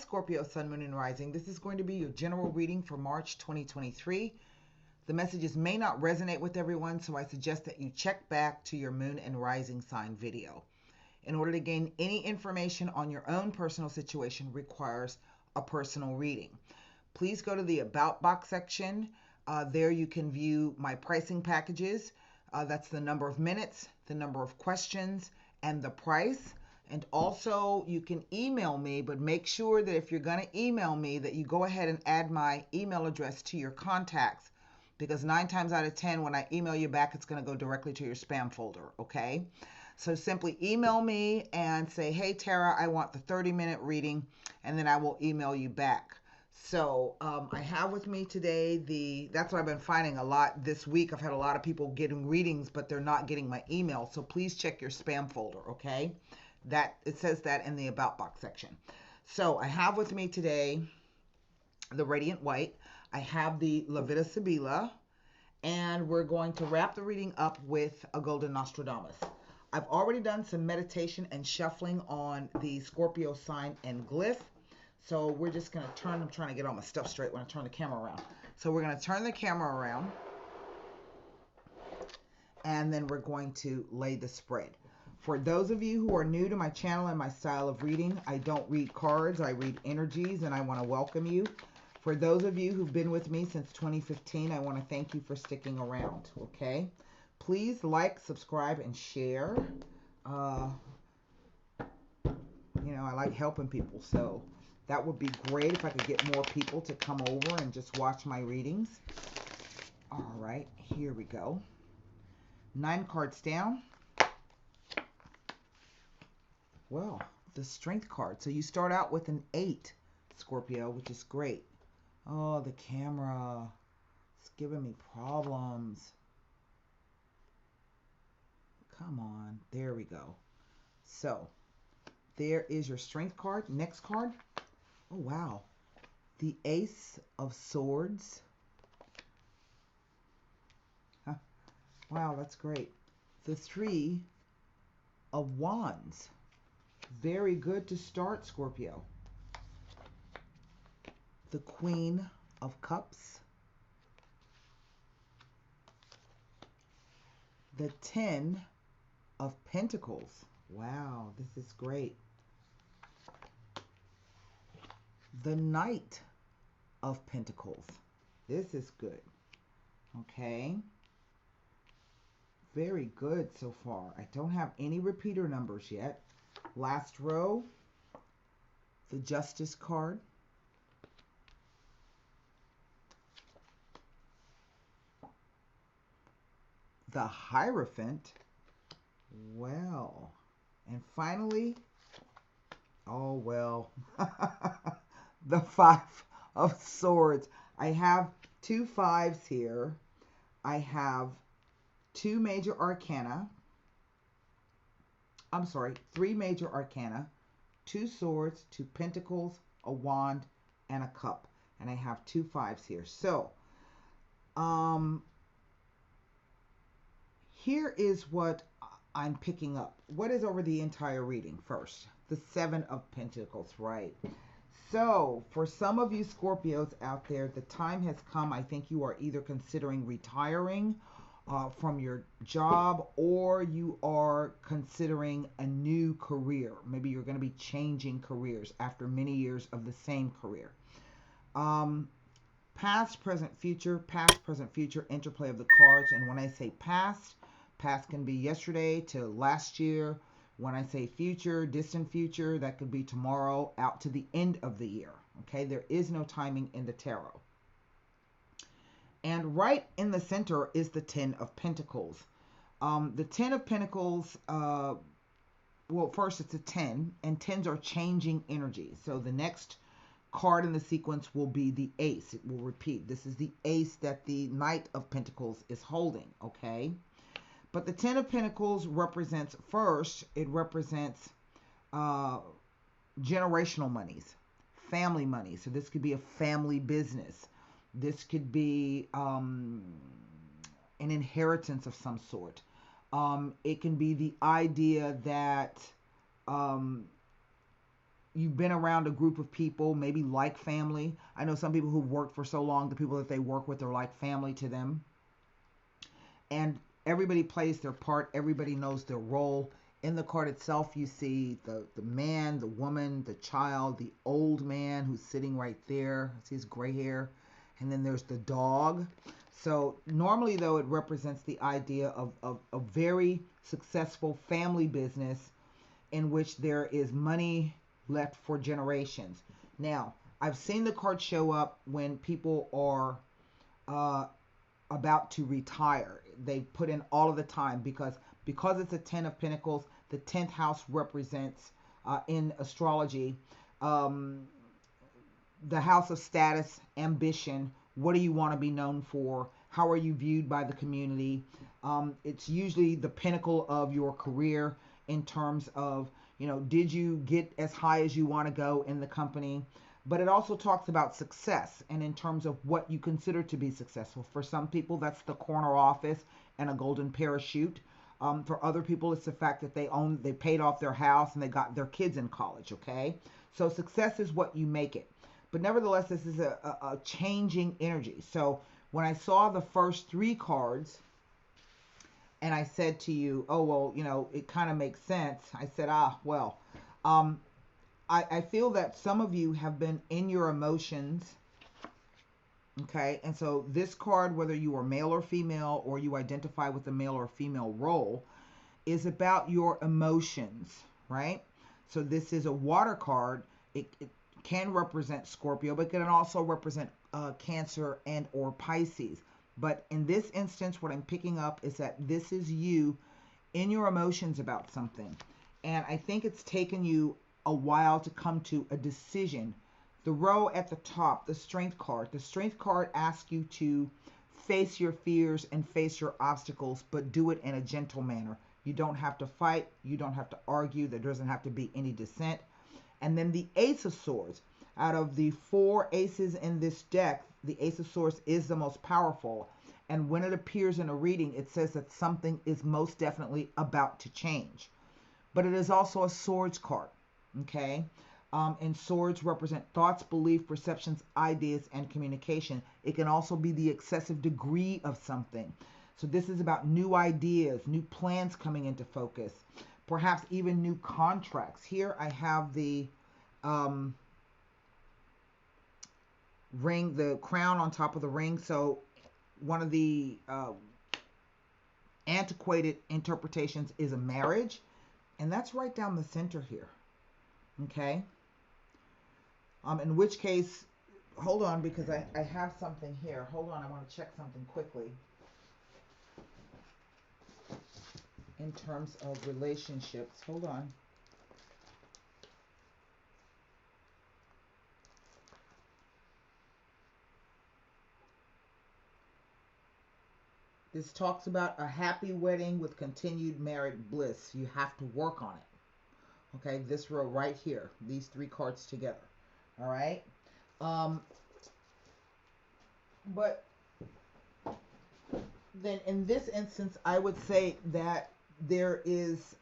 Scorpio, Sun, Moon, and Rising. This is going to be your general reading for March 2023. The messages may not resonate with everyone, so I suggest that you check back to your Moon and Rising sign video. In order to gain any information on your own personal situation requires a personal reading. Please go to the About box section. There you can view my pricing packages. That's the number of minutes, the number of questions, and the price. And also you can email me, but make sure that if you're going to email me that you go ahead and add my email address to your contacts, because 9 times out of 10 when I email you back, it's going to go directly to your spam folder, okay? So simply email me and say, hey Tara, I want the 30-minute reading, and then I will email you back. So I have with me today that's what I've been finding a lot this week. I've had a lot of people getting readings, but they're not getting my email. So please check your spam folder, okay? That it says that in the About box section. So I have with me today the Radiant White. I have the Levita Sibila, and we're going to wrap the reading up with a Golden Nostradamus. I've already done some meditation and shuffling on the Scorpio sign and glyph. So we're just going to turn, I'm trying to get all my stuff straight when I turn the camera around. So we're going to turn the camera around, and then we're going to lay the spread. For those of you who are new to my channel and my style of reading, I don't read cards, I read energies, and I want to welcome you. For those of you who've been with me since 2015, I want to thank you for sticking around, okay? Please like, subscribe, and share. I like helping people, so that would be great if I could get more people to come over and just watch my readings. All right, here we go. 9 cards down. Well, the Strength card. So you start out with an 8, Scorpio, which is great. Oh, the camera. It's giving me problems. Come on. There we go. So, there is your Strength card. Next card. Oh, wow. The Ace of Swords. Huh. Wow, that's great. The 3 of Wands. Very good to start, Scorpio. The Queen of Cups. The 10 of Pentacles. Wow, this is great. The Knight of Pentacles. This is good. Okay. Very good so far. I don't have any repeater numbers yet. Last row, the Justice card. The Hierophant. Well. And finally, oh well, the 5 of Swords. I have 2 5s here. I have 2 major arcana. I'm sorry, 3 major arcana, 2 swords, 2 pentacles, a wand, and a cup. And I have 2 5s here. So, here is what I'm picking up. What is over the entire reading first? The 7 of Pentacles, right? So, for some of you Scorpios out there, the time has come. I think you are either considering retiring from your job, or you are considering a new career. Maybe you're going to be changing careers after many years of the same career. Past, present, future, interplay of the cards. And when I say past can be yesterday to last year. When I say future, distant future, that could be tomorrow out to the end of the year. Okay, there is no timing in the tarot. And right in the center is the 10 of Pentacles. The 10 of Pentacles, well, first it's a 10, and 10s are changing energy. So the next card in the sequence will be the Ace. It will repeat. This is the Ace that the Knight of Pentacles is holding, okay? But the 10 of Pentacles represents, first, it represents generational monies, family money. So this could be a family business. This could be an inheritance of some sort. It can be the idea that you've been around a group of people, maybe like family. I know some people who've worked for so long, the people that they work with are like family to them. And everybody plays their part, everybody knows their role. In the card itself, you see the man, the woman, the child, the old man who's sitting right there. See his gray hair. And then there's the dog. So normally, though, it represents the idea of a very successful family business in which there is money left for generations. Now, I've seen the card show up when people are about to retire. They put in all of the time because it's a 10 of Pentacles. The 10th house represents in astrology the house of status, ambition. What do you want to be known for? How are you viewed by the community? It's usually the pinnacle of your career in terms of, did you get as high as you want to go in the company? But it also talks about success and in terms of what you consider to be successful. For some people, that's the corner office and a golden parachute. For other people, it's the fact that they paid off their house and they got their kids in college, okay? So success is what you make it. But nevertheless, this is a changing energy. So when I saw the first 3 cards, and I said to you, oh, well, it kind of makes sense. I said, well, I feel that some of you have been in your emotions, okay? And so this card, whether you are male or female, or you identify with the male or female role, is about your emotions, right? So this is a water card. It can represent Scorpio, but it can also represent Cancer and or Pisces. But in this instance, what I'm picking up is that this is you in your emotions about something. And I think it's taken you a while to come to a decision. The row at the top, the strength card. The strength card asks you to face your fears and face your obstacles, but do it in a gentle manner. You don't have to fight. You don't have to argue. There doesn't have to be any dissent. And then the Ace of Swords. Out of the 4 aces in this deck, the Ace of Swords is the most powerful. And when it appears in a reading, it says that something is most definitely about to change. But it is also a swords card, okay? And swords represent thoughts, belief, perceptions, ideas, and communication. It can also be the excessive degree of something. So this is about new ideas, new plans coming into focus, perhaps even new contracts. Here I have the ring, the crown on top of the ring. So one of the antiquated interpretations is a marriage, and that's right down the center here, okay? In which case, hold on, because I have something here. Hold on, I want to check something quickly in terms of relationships. Hold on. This talks about a happy wedding with continued married bliss. You have to work on it. Okay, this row right here. These 3 cards together. All right? But then in this instance, I would say that there is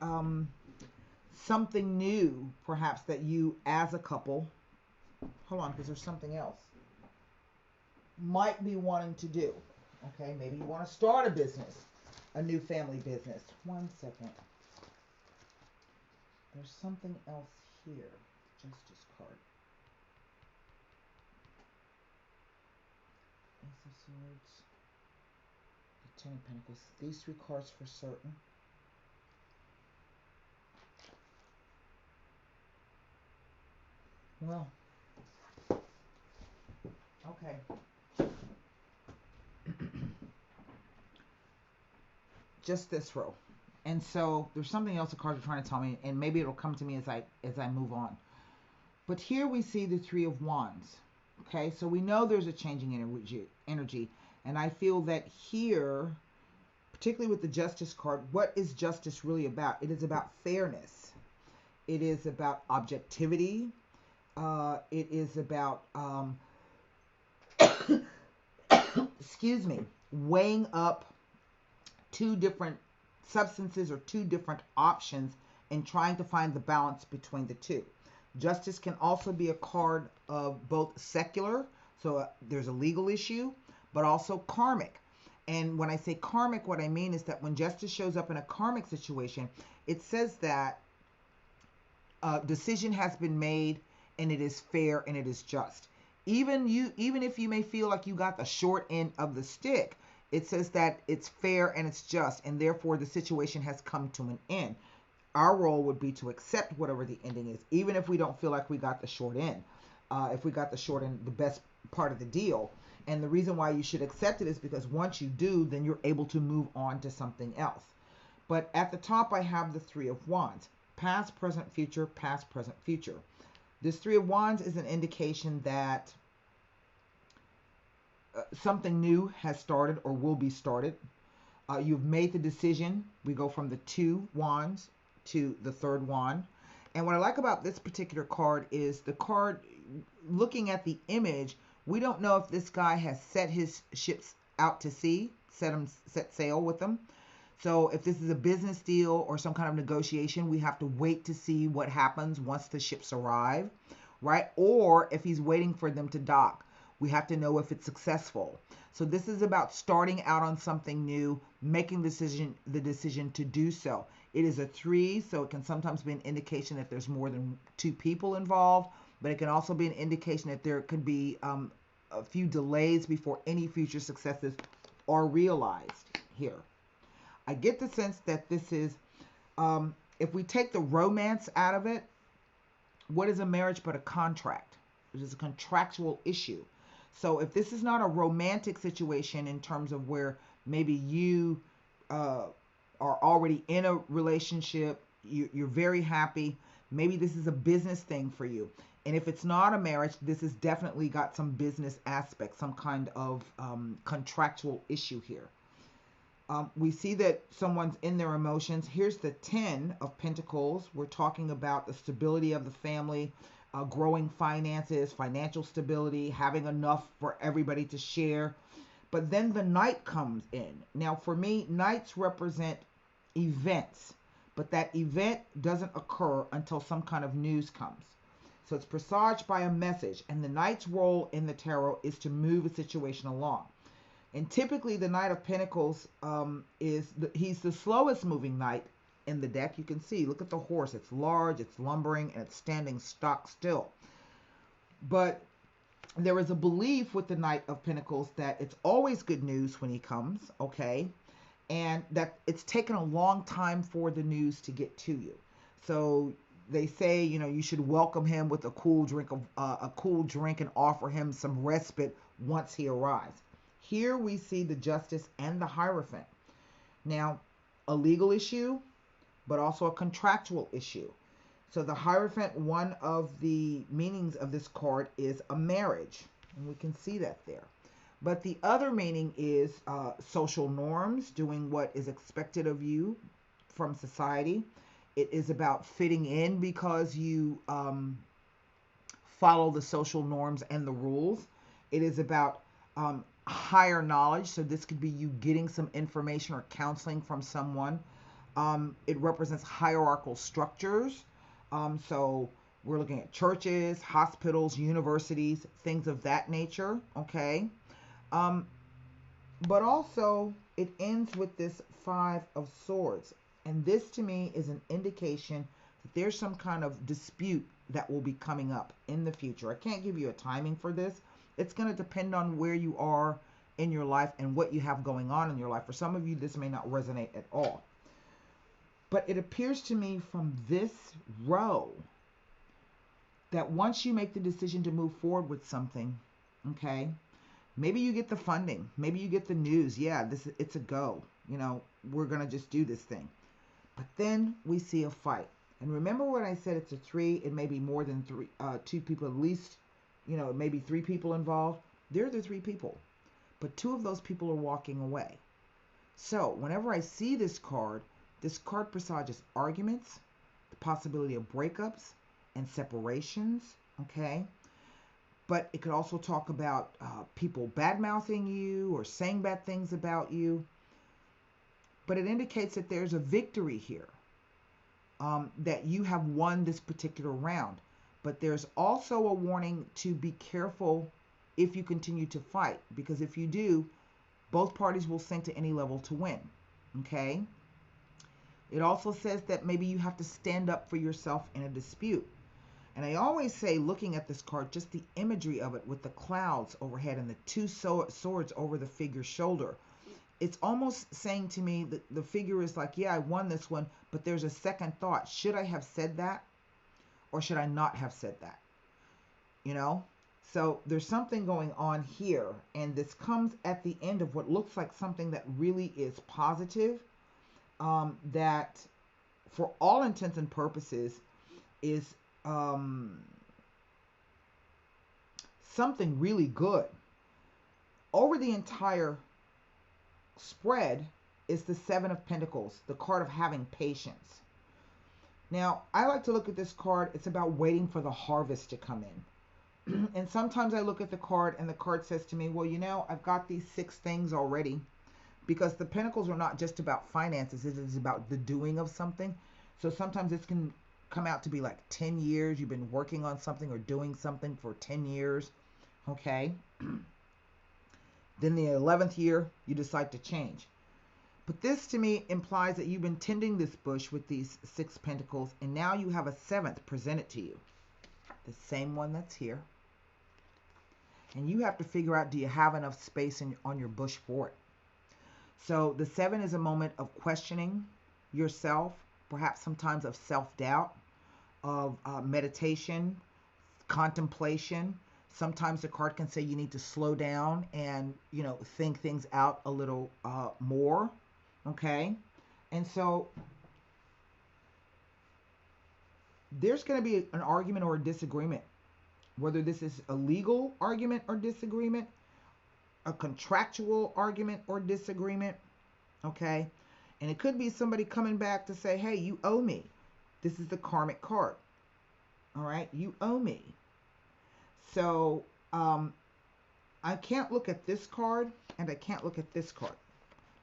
something new, perhaps, that you as a couple, hold on, because there's something else, might be wanting to do. Okay, maybe you want to start a business, a new family business. One second. There's something else here. Justice card. Ace of Swords. The 10 of Pentacles. These 3 cards for certain. Well, okay. Just this row. And so there's something else the cards are trying to tell me, and maybe it'll come to me as I move on. But here we see the 3 of Wands. Okay, so we know there's a changing energy. And I feel that here, particularly with the Justice card, what is justice really about? It is about fairness. It is about objectivity. It is about, excuse me, weighing up 2 different substances or 2 different options and trying to find the balance between the 2. Justice can also be a card of both secular, so there's a legal issue, but also karmic. And when I say karmic, what I mean is that when justice shows up in a karmic situation, it says that a decision has been made and it is fair and it is just. Even if you may feel like you got the short end of the stick, it says that it's fair and it's just, and therefore the situation has come to an end. Our role would be to accept whatever the ending is, even if we don't feel like we got the short end. If we got the short end, the best part of the deal. And the reason why you should accept it is because once you do, then you're able to move on to something else. But at the top, I have the Three of Wands. Past, present, future, past, present, future. This Three of Wands is an indication that something new has started or will be started. You've made the decision. We go from the Two Wands to the third wand. And what I like about this particular card is the card, looking at the image, we don't know if this guy has set his ships out to sea, set sail with them. So if this is a business deal or some kind of negotiation, we have to wait to see what happens once the ships arrive, right? Or if he's waiting for them to dock, we have to know if it's successful. So this is about starting out on something new, making the decision to do so. It is a 3, so it can sometimes be an indication that there's more than 2 people involved, but it can also be an indication that there could be a few delays before any future successes are realized here. I get the sense that this is, if we take the romance out of it, what is a marriage but a contract? It is a contractual issue. So if this is not a romantic situation in terms of where maybe you are already in a relationship, you're very happy, maybe this is a business thing for you. And if it's not a marriage, this has definitely got some business aspect, some kind of contractual issue here. We see that someone's in their emotions. Here's the 10 of Pentacles. We're talking about the stability of the family, growing finances, financial stability, having enough for everybody to share. But then the Knight comes in. Now, for me, Knights represent events, but that event doesn't occur until some kind of news comes. So it's presaged by a message, and the Knight's role in the tarot is to move a situation along. And typically the Knight of Pentacles he's the slowest moving knight in the deck. You can see, look at the horse. It's large, it's lumbering, and it's standing stock still. But there is a belief with the Knight of Pentacles that it's always good news when he comes, okay? And that it's taken a long time for the news to get to you. So they say, you know, you should welcome him with a cool drink and offer him some respite once he arrives. Here we see the Justice and the Hierophant. Now, a legal issue, but also a contractual issue. So the Hierophant, one of the meanings of this card is a marriage. And we can see that there. But the other meaning is social norms, doing what is expected of you from society. It is about fitting in because you follow the social norms and the rules. It is about higher knowledge. So this could be you getting some information or counseling from someone. It represents hierarchical structures. So we're looking at churches, hospitals, universities, things of that nature. Okay. But also it ends with this 5 of Swords. And this to me is an indication that there's some kind of dispute that will be coming up in the future. I can't give you a timing for this. It's going to depend on where you are in your life and what you have going on in your life. For some of you, this may not resonate at all. But it appears to me from this row that once you make the decision to move forward with something, okay, maybe you get the funding, maybe you get the news, yeah, it's a go, you know, we're going to just do this thing. But then we see a fight. And remember what I said, it's a 3, it may be more than 2 people, at least, you know, maybe 3 people involved. They're the 3 people, but 2 of those people are walking away. So whenever I see this card presages arguments, the possibility of breakups and separations, okay? But it could also talk about people bad-mouthing you or saying bad things about you. But it indicates that there's a victory here, that you have won this particular round. But there's also a warning to be careful if you continue to fight, because if you do, both parties will sink to any level to win. Okay? It also says that maybe you have to stand up for yourself in a dispute. And I always say, looking at this card, just the imagery of it with the clouds overhead and the two swords over the figure's shoulder. It's almost saying to me that the figure is like, yeah, I won this one, but there's a second thought. Should I have said that? Or should I not have said that? You know? So there's something going on here. And this comes at the end of what looks like something that really is positive. That, for all intents and purposes, is something really good. Over the entire spread is the Seven of Pentacles, the card of having patience. Now, I like to look at this card. It's about waiting for the harvest to come in. And sometimes I look at the card and the card says to me, well, you know, I've got these 6 things already. Because the Pentacles are not just about finances. It is about the doing of something. So sometimes this can come out to be like 10 years. You've been working on something or doing something for 10 years. Okay. Then the 11th year, you decide to change. But this to me implies that you've been tending this bush with these 6 pentacles, and now you have a 7th presented to you. The same one that's here. And you have to figure out, do you have enough space on your bush for it? So the 7 is a moment of questioning yourself, perhaps sometimes of self-doubt, of meditation, contemplation. Sometimes the card can say you need to slow down and, you know, think things out a little more. Okay. And so there's going to be an argument or a disagreement, whether this is a legal argument or disagreement, a contractual argument or disagreement. Okay. And it could be somebody coming back to say, hey, you owe me. This is the karmic card. All right. You owe me. So I can't look at this card and I can't look at this card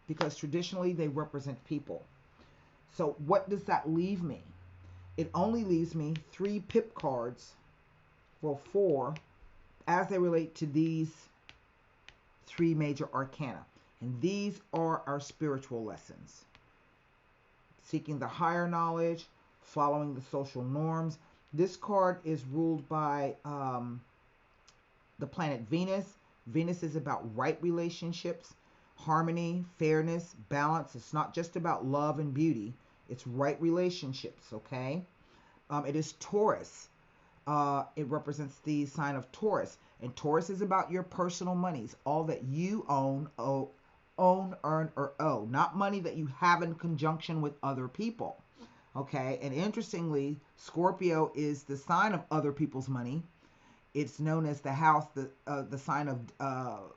because traditionally they represent people. So what does that leave me? It only leaves me 3 pip cards, well, 4, as they relate to these 3 major arcana. And these are our spiritual lessons. Seeking the higher knowledge, following the social norms. This card is ruled by the planet Venus. Venus is about right relationships, harmony, fairness, balance. It's not just about love and beauty. It's right relationships, okay? It is Taurus. It represents the sign of Taurus. And Taurus is about your personal monies, all that you own, earn, or owe. Not money that you have in conjunction with other people. Okay? And interestingly, Scorpio is the sign of other people's money. It's known as the house, the sign of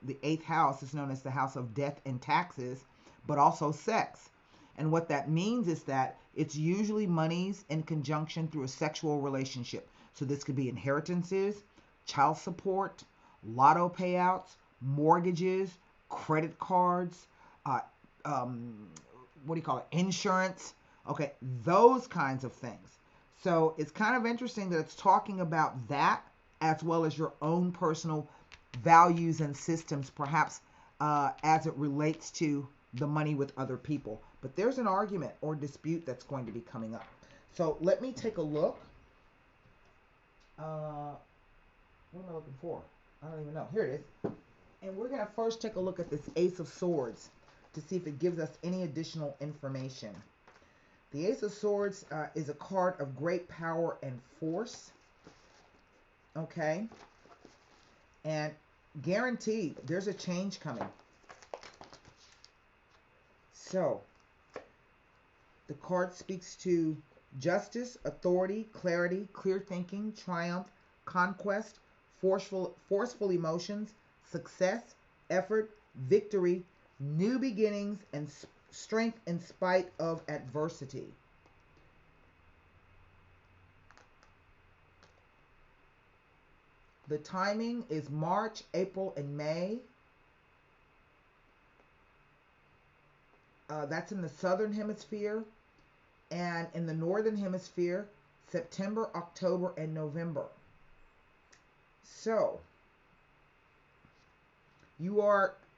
the 8th house is known as the house of death and taxes, but also sex. And what that means is that it's usually monies in conjunction through a sexual relationship. So this could be inheritances, child support, lotto payouts, mortgages, credit cards, insurance. Okay, those kinds of things. So it's kind of interesting that it's talking about that as well as your own personal values and systems, perhaps as it relates to the money with other people. But there's an argument or dispute that's going to be coming up. So let me take a look. What am I looking for? I don't even know. Here it is. And we're going to first take a look at this Ace of Swords to see if it gives us any additional information. The Ace of Swords is a card of great power and force. Okay? And guaranteed, there's a change coming. So, the card speaks to justice, authority, clarity, clear thinking, triumph, conquest, forceful emotions, success, effort, victory, new beginnings, and strength in spite of adversity. The timing is March, April, and May. That's in the southern hemisphere. And in the northern hemisphere, September, October, and November. So, you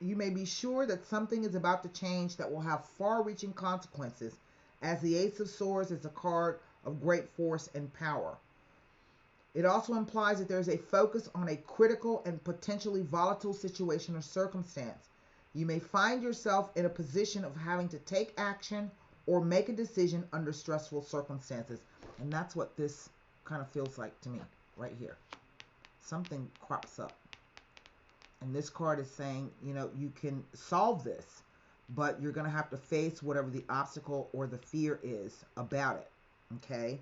may be sure that something is about to change that will have far-reaching consequences, as the Ace of Swords is a card of great force and power. It also implies that there's a focus on a critical and potentially volatile situation or circumstance. You may find yourself in a position of having to take action or make a decision under stressful circumstances. And that's what this kind of feels like to me right here. Something crops up. And this card is saying, you know, you can solve this, but you're going to have to face whatever the obstacle or the fear is about it. Okay?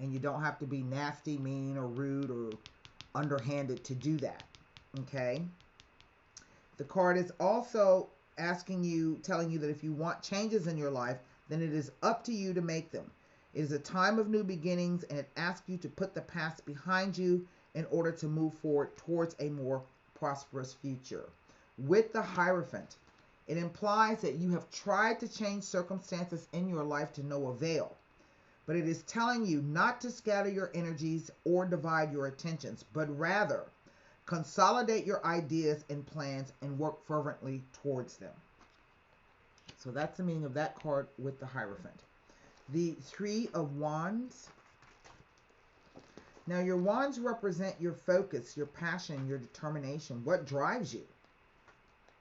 And you don't have to be nasty, mean, or rude, or underhanded to do that. Okay? The card is also telling you that if you want changes in your life, then it is up to you to make them. It is a time of new beginnings, and it asks you to put the past behind you in order to move forward towards a more prosperous future. With the Hierophant, it implies that you have tried to change circumstances in your life to no avail. But it is telling you not to scatter your energies or divide your attentions, but rather consolidate your ideas and plans and work fervently towards them. So that's the meaning of that card with the Hierophant. The Three of Wands. Now, your wands represent your focus, your passion, your determination. What drives you?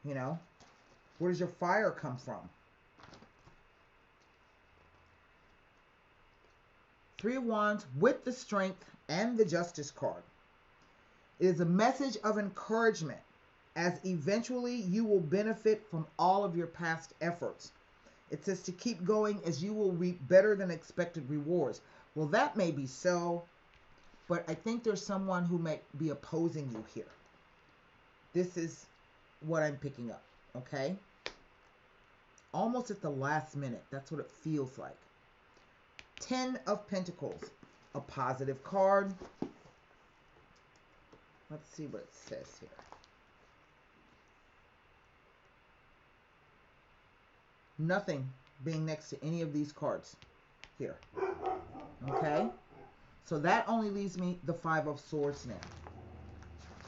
You know, where does your fire come from? Three of Wands with the Strength and the Justice card. It is a message of encouragement, as eventually you will benefit from all of your past efforts. It says to keep going, as you will reap better than expected rewards. Well, that may be so, but I think there's someone who may be opposing you here. This is what I'm picking up, okay? Almost at the last minute. That's what it feels like. 10 of Pentacles, a positive card. Let's see what it says here. Nothing being next to any of these cards here. Okay? So that only leaves me the Five of Swords now.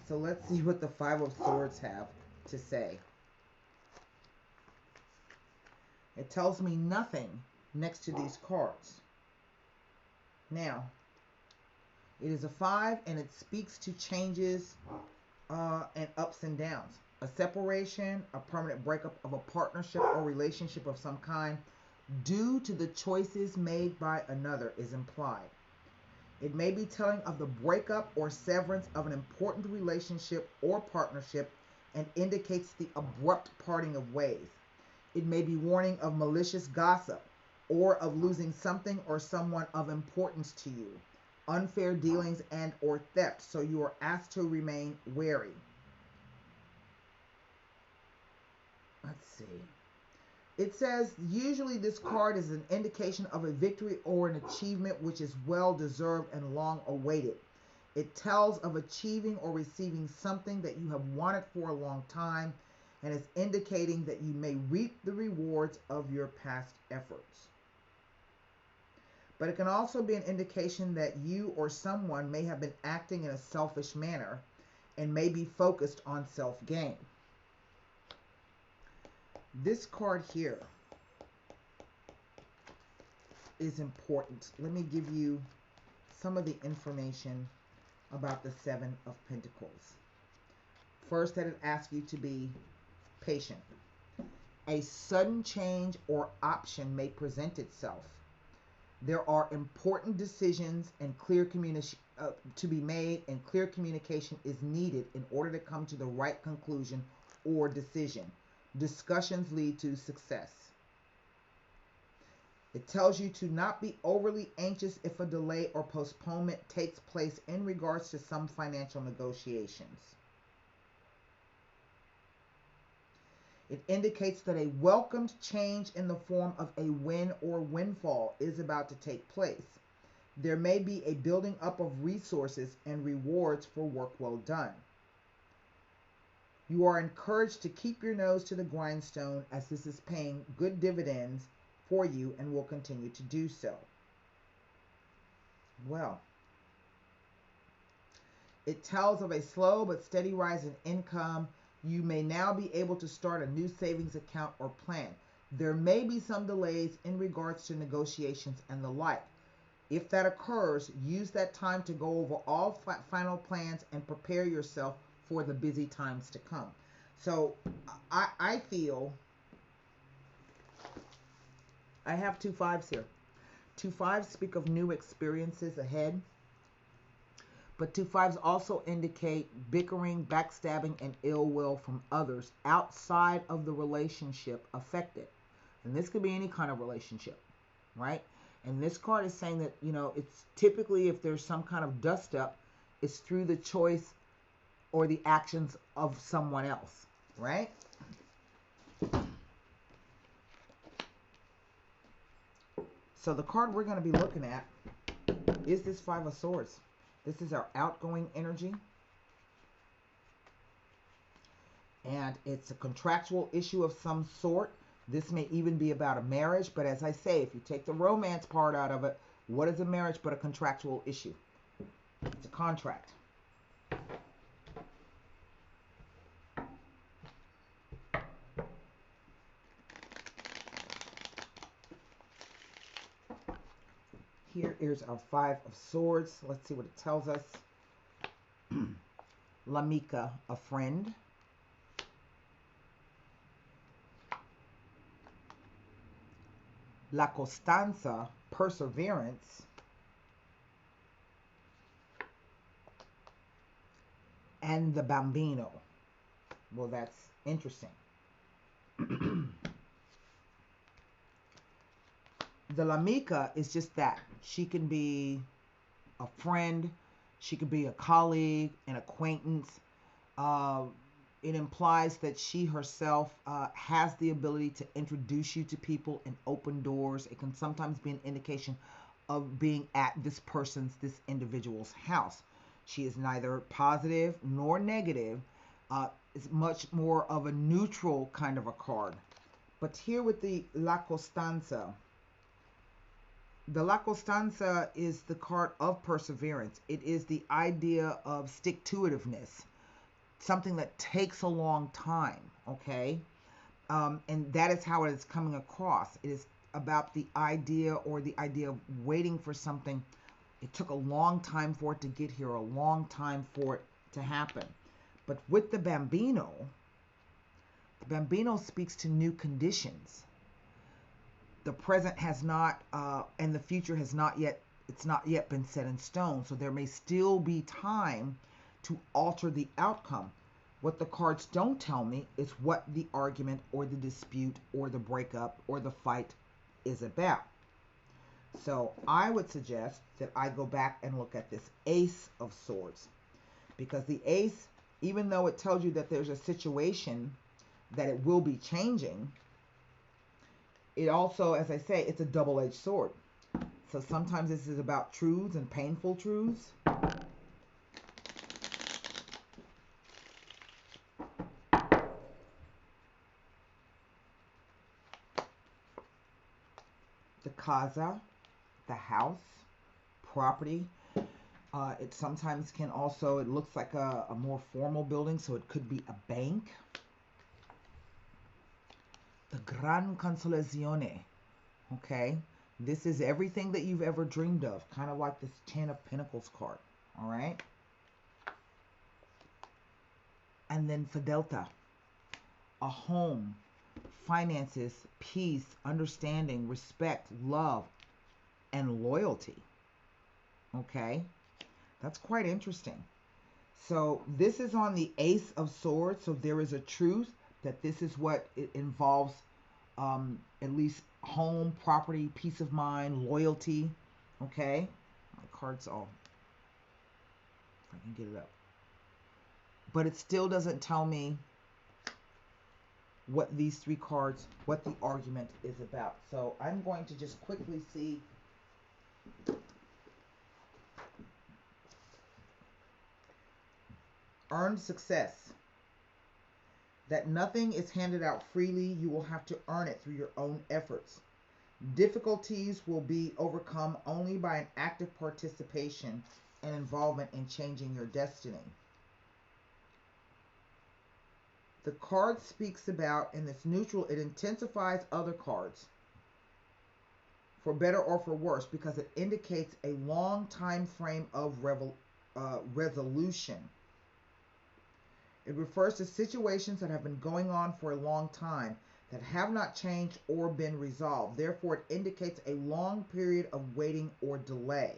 So let's see what the Five of Swords have to say. It tells me nothing next to these cards. Now, it is a 5, and it speaks to changes and ups and downs. A separation, a permanent breakup of a partnership or relationship of some kind due to the choices made by another is implied. It may be telling of the breakup or severance of an important relationship or partnership and indicates the abrupt parting of ways. It may be warning of malicious gossip or of losing something or someone of importance to you, unfair dealings and or theft, so you are asked to remain wary. Let's see. It says usually this card is an indication of a victory or an achievement which is well deserved and long awaited. It tells of achieving or receiving something that you have wanted for a long time, and is indicating that you may reap the rewards of your past efforts. But it can also be an indication that you or someone may have been acting in a selfish manner and may be focused on self-gain. This card here is important. Let me give you some of the information about the Seven of Pentacles. First, that it asks you to be patient. A sudden change or option may present itself. There are important decisions and clear communication to be made, and clear communication is needed in order to come to the right conclusion or decision. Discussions lead to success. It tells you to not be overly anxious if a delay or postponement takes place in regards to some financial negotiations. It indicates that a welcomed change in the form of a win or windfall is about to take place. There may be a building up of resources and rewards for work well done. You are encouraged to keep your nose to the grindstone, as this is paying good dividends for you and will continue to do so. Well, it tells of a slow but steady rise in income. You may now be able to start a new savings account or plan. There may be some delays in regards to negotiations and the like. If that occurs, use that time to go over all final plans and prepare yourself for the busy times to come. So I feel I have 2 5s here. 2 5s speak of new experiences ahead, but 2 5s also indicate bickering, backstabbing, and ill will from others outside of the relationship affected. And this could be any kind of relationship, right? And this card is saying that, it's typically, if there's some kind of dust up, it's through the choice or the actions of someone else, right? So the card we're going to be looking at is this 5 of Swords. This is our outgoing energy. And it's a contractual issue of some sort. This may even be about a marriage, but as I say, if you take the romance part out of it, what is a marriage but a contractual issue? It's a contract. Here is our 5 of Swords. Let's see what it tells us. L'amica, a friend. La costanza, perseverance. And the bambino. Well, that's interesting. The l'amica is just that. She can be a friend. She could be a colleague, an acquaintance. It implies that she herself has the ability to introduce you to people and open doors. It can sometimes be an indication of being at this individual's house. She is neither positive nor negative. It's much more of a neutral kind of a card. But here with the La Costanza, the La Costanza is the card of perseverance. It is the idea of stick-to-itiveness, something that takes a long time, okay? And that is how it is coming across. It is about the idea of waiting for something. It took a long time for it to get here, a long time for it to happen. But with the bambino speaks to new conditions. The present has not, and the future has not yet, it's not yet been set in stone. So there may still be time to alter the outcome. What the cards don't tell me is what the argument or the dispute or the breakup or the fight is about. So I would suggest that I go back and look at this Ace of Swords, because the Ace, even though it tells you that there's a situation that it will be changing, it also, as I say, it's a double-edged sword. So sometimes this is about truths and painful truths. The casa, the house, property. It sometimes can also, it looks like a more formal building, so it could be a bank. The Gran Consolazione, okay? This is everything that you've ever dreamed of, kind of like this 10 of Pentacles card, all right? And then Fidelta, a home, finances, peace, understanding, respect, love, and loyalty, okay? That's quite interesting. So this is on the Ace of Swords, so there is a truth that this is what it involves, at least home, property, peace of mind, loyalty, okay? My cards all, if I can get it up. But it still doesn't tell me what these 3 cards, what the argument is about. So I'm going to just quickly see. Earned success. That nothing is handed out freely. You will have to earn it through your own efforts. Difficulties will be overcome only by an active participation and involvement in changing your destiny. The card speaks about, in this neutral, it intensifies other cards, for better or for worse, because it indicates a long time frame of resolution. It refers to situations that have been going on for a long time that have not changed or been resolved. Therefore, it indicates a long period of waiting or delay.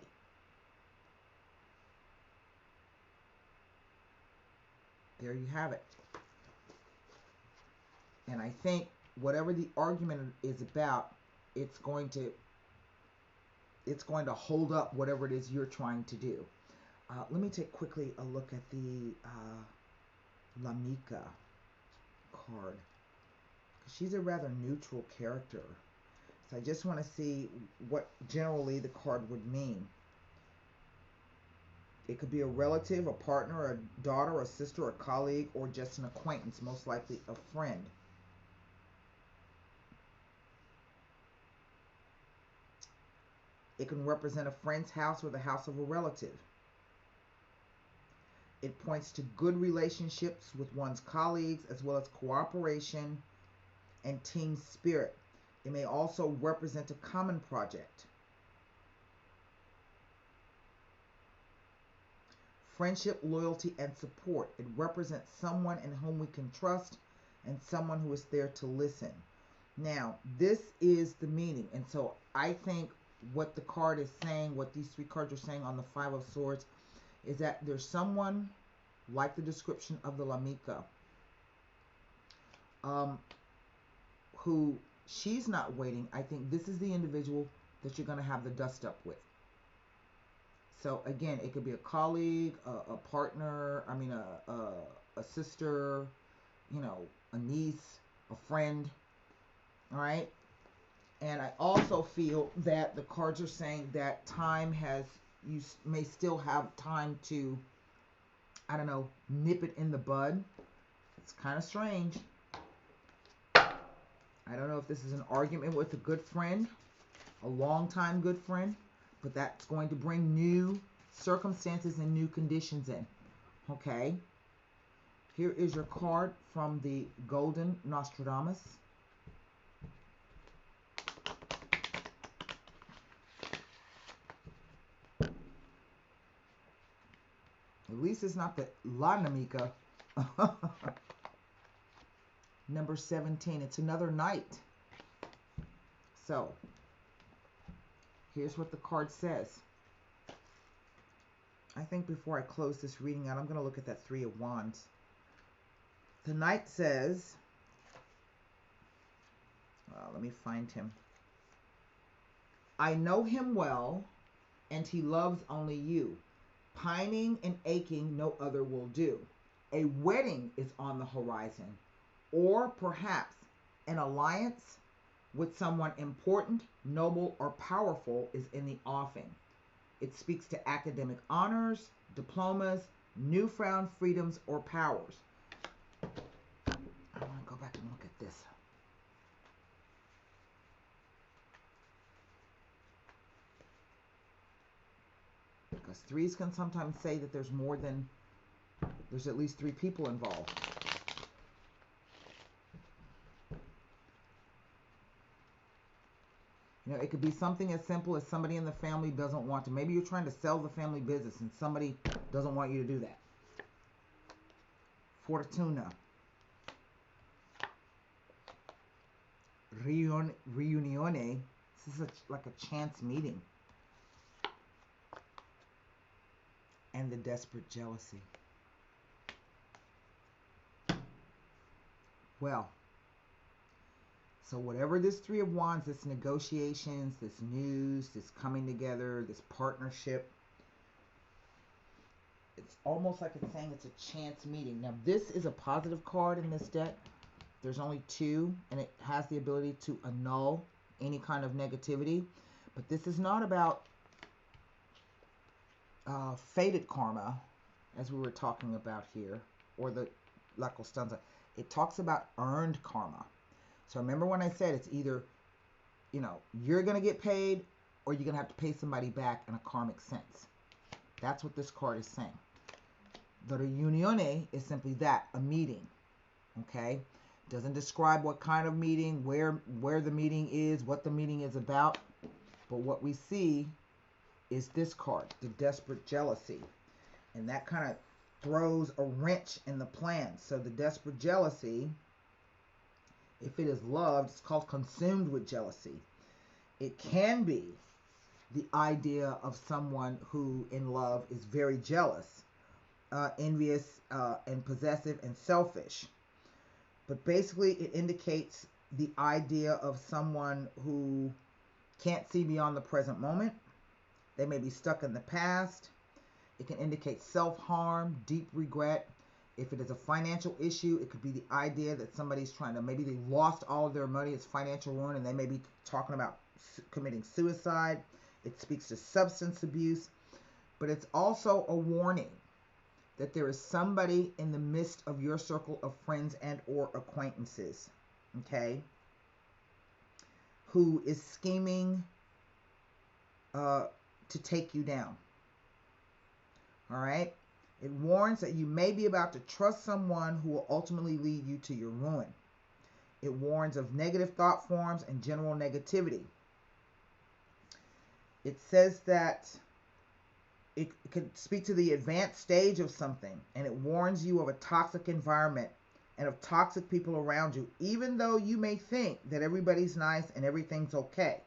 There you have it. And I think whatever the argument is about, it's going to hold up whatever it is you're trying to do. Let me take quickly a look at the Lamika card. She's a rather neutral character. So I just want to see what generally the card would mean. It could be a relative, a partner, a daughter, a sister, a colleague, or just an acquaintance, most likely a friend. It can represent a friend's house or the house of a relative. It points to good relationships with one's colleagues, as well as cooperation and team spirit. It may also represent a common project. Friendship, loyalty, and support. It represents someone in whom we can trust and someone who is there to listen. Now, this is the meaning. And so I think what the card is saying, what these three cards are saying on the Five of Swords, is that there's someone, like the description of the Lamika, who she's not waiting. I think this is the individual that you're going to have the dust up with. So again, it could be a colleague, a partner, a sister, a niece, a friend, all right? And I also feel that the cards are saying that you may still have time to, I don't know, nip it in the bud. It's kind of strange. I don't know if this is an argument with a good friend, a longtime good friend, but that's going to bring new circumstances and new conditions in. Okay? Here is your card from the Golden Nostradamus. At least it's not the La Namika. Number 17. It's another night. So, here's what the card says. I think before I close this reading out, I'm going to look at that Three of Wands. The Knight says, let me find him. I know him well, and he loves only you. Pining and aching, no other will do. A wedding is on the horizon, or perhaps an alliance with someone important, noble, or powerful is in the offing. It speaks to academic honors, diplomas, newfound freedoms, or powers. I want to go back and look at this. Because threes can sometimes say that there's at least three people involved. It could be something as simple as somebody in the family doesn't want to. Maybe you're trying to sell the family business and somebody doesn't want you to do that. Fortuna. Riunione. This is like a chance meeting. And the desperate jealousy. Well, so whatever this Three of Wands, this negotiations, this news, this coming together, this partnership, it's almost like it's saying it's a chance meeting. Now, this is a positive card in this deck. There's only two, and it has the ability to annul any kind of negativity. But this is not about fated karma, as we were talking about here, or the La Costanza. It talks about earned karma. So remember when I said it's either you're going to get paid, or you're going to have to pay somebody back in a karmic sense. That's what this card is saying. The reunione is simply that, a meeting. Okay? Doesn't describe what kind of meeting, where the meeting is, what the meeting is about. But what we see is this card, the desperate jealousy. And that kind of throws a wrench in the plan. So the desperate jealousy, if it is loved, it's called consumed with jealousy. It can be the idea of someone who in love is very jealous, envious, and possessive and selfish. But basically it indicates the idea of someone who can't see beyond the present moment. They may be stuck in the past. It can indicate self-harm, deep regret. If it is a financial issue, it could be the idea that somebody's trying to, maybe they lost all of their money, it's financial ruin, and they may be talking about committing suicide. It speaks to substance abuse. But it's also a warning that there is somebody in the midst of your circle of friends and or acquaintances, okay, who is scheming to take you down. All right? It warns that you may be about to trust someone who will ultimately lead you to your ruin. It warns of negative thought forms and general negativity. It says that it could speak to the advanced stage of something, and it warns you of a toxic environment and of toxic people around you, even though you may think that everybody's nice and everything's okay.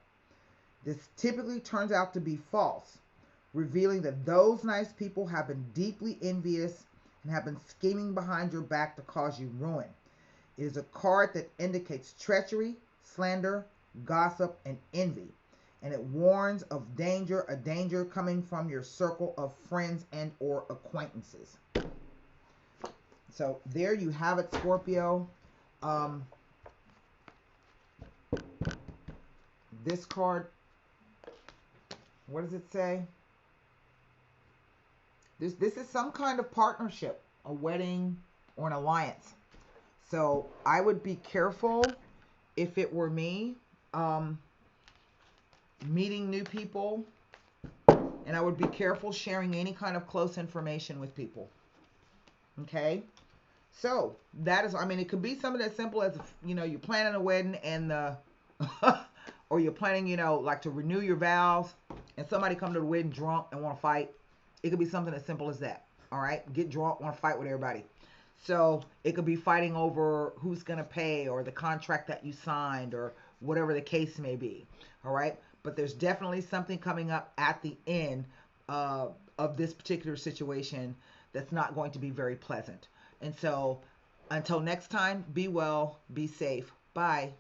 This typically turns out to be false, revealing that those nice people have been deeply envious and have been scheming behind your back to cause you ruin. It is a card that indicates treachery, slander, gossip, and envy. And it warns of danger, a danger coming from your circle of friends and or acquaintances. So there you have it, Scorpio. This card, what does it say? This is some kind of partnership, a wedding or an alliance. So I would be careful, if it were me, meeting new people, and I would be careful sharing any kind of close information with people. Okay? So that is, I mean, it could be something as simple as, you're planning a wedding and or you're planning, like to renew your vows, and somebody come to the wedding drunk and want to fight. It could be something as simple as that. All right? Get drunk, want to fight with everybody. So it could be fighting over who's going to pay, or the contract that you signed, or whatever the case may be. All right? But there's definitely something coming up at the end of this particular situation that's not going to be very pleasant. And so until next time, be well, be safe. Bye.